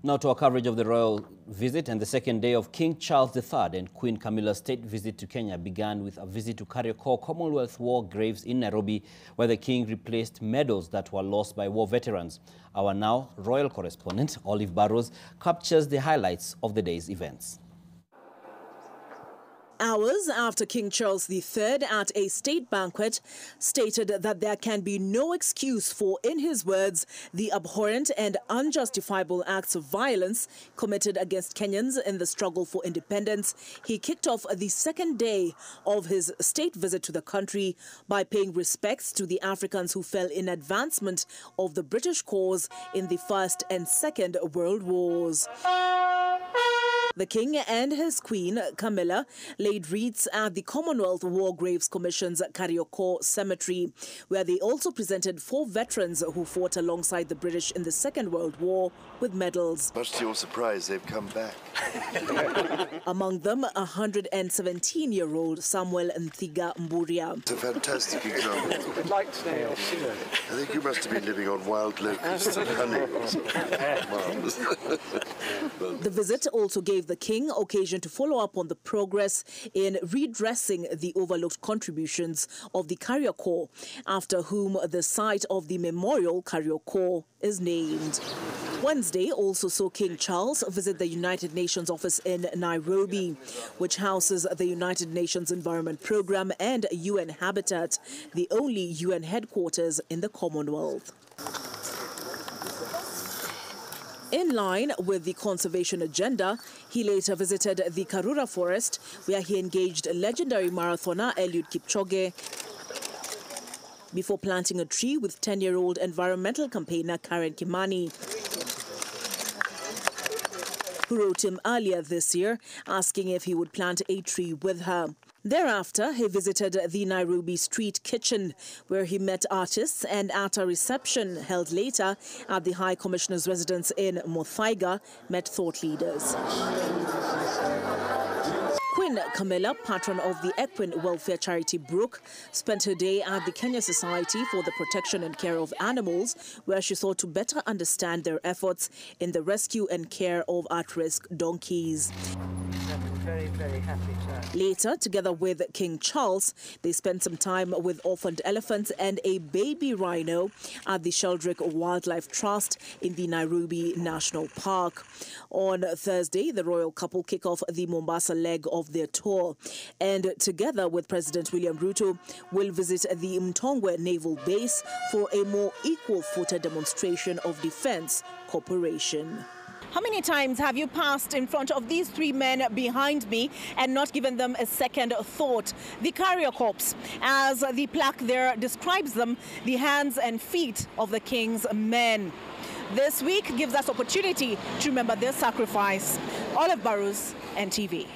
Now to our coverage of the royal visit, and the second day of King Charles III and Queen Camilla's state visit to Kenya began with a visit to Kariokor Commonwealth War graves in Nairobi, where the king replaced medals that were lost by war veterans. Our now royal correspondent, Olive Barrows, captures the highlights of the day's events. Hours after King Charles III at a state banquet stated that there can be no excuse for, in his words, the abhorrent and unjustifiable acts of violence committed against Kenyans in the struggle for independence, he kicked off the second day of his state visit to the country by paying respects to the Africans who fell in advancement of the British cause in the First and Second World Wars. The king and his queen, Camilla, laid wreaths at the Commonwealth War Graves Commission's Kariokor Cemetery, where they also presented 4 veterans who fought alongside the British in the Second World War with medals. Much to your surprise, they've come back. Among them, 117-year-old Samuel Nthiga Mburia. It's a fantastic example. I'd like to know. I think you must have been living on wild locusts and honey. The visit also gave the king occasion to follow up on the progress in redressing the overlooked contributions of the Kariokor, after whom the site of the memorial Kariokor is named. Wednesday also saw King Charles visit the United Nations office in Nairobi, which houses the United Nations Environment Programme and UN Habitat, the only UN headquarters in the Commonwealth. In line with the conservation agenda, he later visited the Karura forest, where he engaged legendary marathoner Eliud Kipchoge before planting a tree with 10-year-old environmental campaigner Karen Kimani, who wrote him earlier this year asking if he would plant a tree with her. Thereafter, he visited the Nairobi Street Kitchen, where he met artists, and at a reception held later at the High Commissioner's residence in Muthaiga, met thought leaders. Queen Camilla, patron of the equine welfare charity Brook, spent her day at the Kenya Society for the Protection and Care of Animals, where she sought to better understand their efforts in the rescue and care of at-risk donkeys. Very, very happy to. Later, together with King Charles, they spent some time with orphaned elephants and a baby rhino at the Sheldrick Wildlife Trust in the Nairobi National Park. On Thursday, the royal couple kick off the Mombasa leg of their tour, and together with President William Ruto, will visit the Mtongwe Naval Base for a more equal-footed demonstration of defense cooperation. How many times have you passed in front of these 3 men behind me and not given them a second thought? The Kariokors, as the plaque there describes them, the hands and feet of the king's men. This week gives us opportunity to remember their sacrifice. Olive Barrows, NTV.